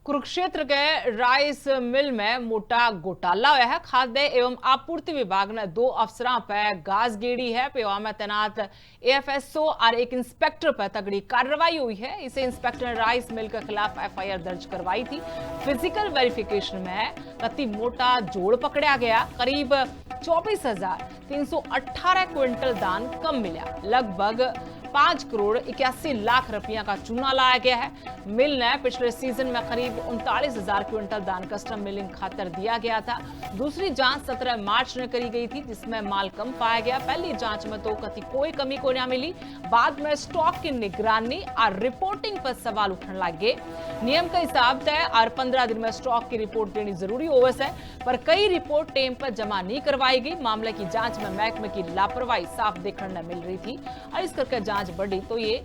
कुरुक्षेत्र के rice mill में मोटा घोटाला हुआ है। खाद्य एवं आपूर्ति विभाग ने 2 अफसरों पर गाज गेड़ी है। पेवा में तैनात एएफएसओ और एक इंस्पेक्टर पर तगड़ी कार्रवाई हुई है। इसे इंस्पेक्टर ने राइस मिल के खिलाफ एफआईआर दर्ज करवाई थी। फिजिकल वेरिफिकेशन में कति मोटा जोड़ पकड़ा गया। करीब 24,318 क्विंटल धान कम मिला। लगभग 5 करोड़ 81 लाख रुपया का चूना लाया गया है। मिल ने पिछले सीजन में करीब 39,000 क्विंटल धान कस्टम मिलिंग खातर दिया गया था। दूसरी जांच 17 मार्च में करी गई थी, जिसमें माल कम पाया गया। पहली जांच में तो कोई कमी को नहीं मिली। बाद में स्टॉक की निगरानी और रिपोर्टिंग पर सवाल उठने लग गए। नियम का हिसाब तय और 15 दिन में स्टॉक की रिपोर्ट देनी जरूरी हो वैसे, पर कई रिपोर्ट टेम पर जमा नहीं करवाई गई। मामले की जांच में महकमे की लापरवाही साफ देखने मिल रही थी और इस करके जांच बढ़ी तो ये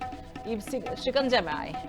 शिकंजे में आए हैं।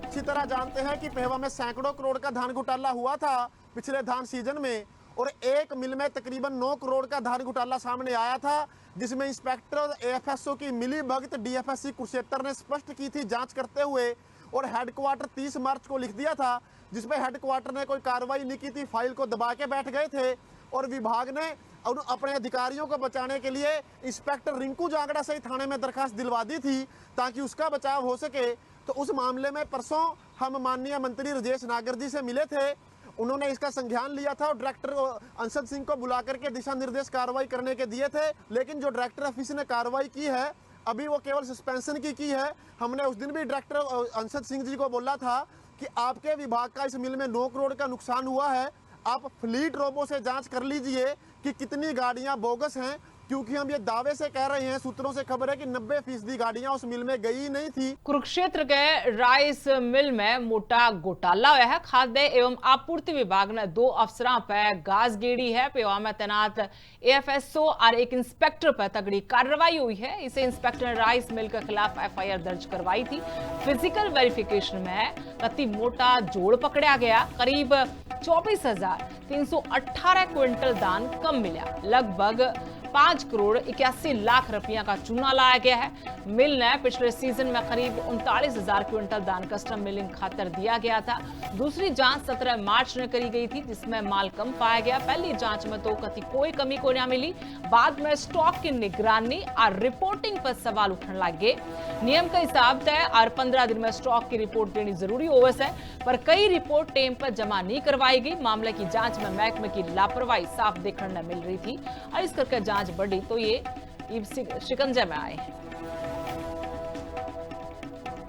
अच्छी तरह जानते हैं कि पेहवा में सैकड़ों करोड़ का धान घोटाला हुआ था पिछले धान सीजन में, और एक मिल में तकरीबन 9 करोड़ का धान घोटाला सामने आया था, जिसमें इंस्पेक्टर एएफएसओ की मिली भगत डीएफएससी कुरुक्षेत्र ने स्पष्ट की थी जांच करते हुए, और हेडक्वार्टर 30 मार्च को लिख दिया था, जिसमें हेडक्वार्टर ने कोई कार्रवाई नहीं की थी, फाइल को दबा के बैठ गए थे। और विभाग ने अपने अधिकारियों को बचाने के लिए इंस्पेक्टर रिंकू जांगड़ा से थाने में दरखास्त दिलवा दी थी ताकि उसका बचाव हो सके। तो उस मामले में परसों हम माननीय मंत्री राजेश नागर जी से मिले थे। उन्होंने इसका संज्ञान लिया था और डायरेक्टर अंशद सिंह को बुला करके दिशा निर्देश कार्रवाई करने के दिए थे। लेकिन जो डायरेक्टर ऑफिस ने कार्रवाई की है अभी वो केवल सस्पेंशन की है। हमने उस दिन भी डायरेक्टर अंशद सिंह जी को बोला था कि आपके विभाग का इस मिल में 9 करोड़ का नुकसान हुआ है, आप फ्लीट रोबो से जांच कर लीजिए कि कितनी गाड़ियां बोगस हैं, क्योंकि हम ये दावे से कह रहे हैं, सूत्रों से खबर है कि 90% गाड़ियां उस मिल में गई नहीं थी। कुरुक्षेत्र के राइस मिल में मोटा घोटाला हुआ है। खाद्य एवं आपूर्ति विभाग ने 2 अफसरों पर गाज गेड़ी है। पेवा में तैनात एएफएसओ और एक इंस्पेक्टर पर तगड़ी कार्रवाई हुई है। इसे इंस्पेक्टर ने राइस मिल के खिलाफ एफआईआर दर्ज करवाई थी। फिजिकल वेरिफिकेशन में कति मोटा जोड़ पकड़ा गया। करीब 24,318 क्विंटल धान कम मिला। लगभग 5 करोड़ 81 लाख रुपया का चूना लाया गया है। मिल ने पिछले सीजन में करीब 39,000 क्विंटल धान कस्टम मिलिंग खातर दिया गया था। दूसरी जांच 17 मार्च में करी गई थी, जिसमें माल कम पाया गया। पहली जांच में तो कोई कमी को नहीं मिली। बाद में स्टॉक की निगरानी और रिपोर्टिंग पर सवाल उठने लग गए। नियम का हिसाब तय और 15 दिन में स्टॉक की रिपोर्ट देनी जरूरी हो वैसे, पर कई रिपोर्ट टेम पर जमा नहीं करवाई गई। मामले की जांच में महकमे की लापरवाही साफ देखने मिल रही थी और इस करके जांच बढ़ी तो ये शिकंजे में आए हैं।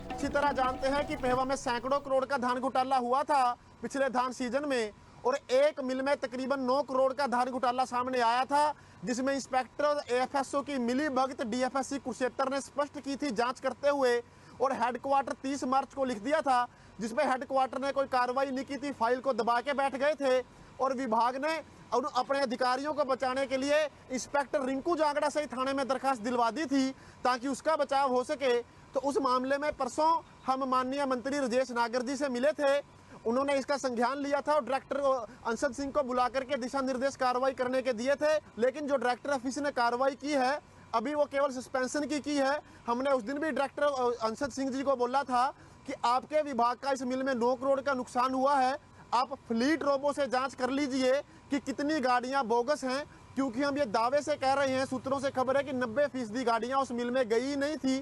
अच्छी तरह जानते हैं कि पेहवा में सैकड़ों करोड़ का धान घोटाला हुआ था पिछले धान सीजन में, और एक मिल में तकरीबन 9 करोड़ का धान घोटाला सामने आया था, जिसमें इंस्पेक्टर एएफएसओ की मिली भगत डीएफएससी कुरुक्षेत्र ने स्पष्ट की थी जांच करते हुए, और हेडक्वार्टर 30 मार्च को लिख दिया था, जिसमें हेडक्वार्टर ने कोई कार्रवाई नहीं की थी, फाइल को दबा के बैठ गए थे। और विभाग ने अपने अधिकारियों को बचाने के लिए इंस्पेक्टर रिंकू जांगड़ा से थाने में दरखास्त दिलवा दी थी ताकि उसका बचाव हो सके। तो उस मामले में परसों हम माननीय मंत्री राजेश नागर जी से मिले थे। उन्होंने इसका संज्ञान लिया था और डायरेक्टर अंशद सिंह को बुला करके दिशा निर्देश कार्रवाई करने के दिए थे। लेकिन जो डायरेक्टर ऑफिस ने कार्रवाई की है अभी वो केवल सस्पेंशन की है। हमने उस दिन भी डायरेक्टर अंशद सिंह जी को बोला था कि आपके विभाग का इस मिल में 9 करोड़ का नुकसान हुआ है, आप फ्लीट रोबो से जांच कर लीजिए कि कितनी गाड़ियां बोगस हैं, क्योंकि हम ये दावे से कह रहे हैं, सूत्रों से खबर है कि 90% गाड़ियां उस मिल में गई नहीं थी।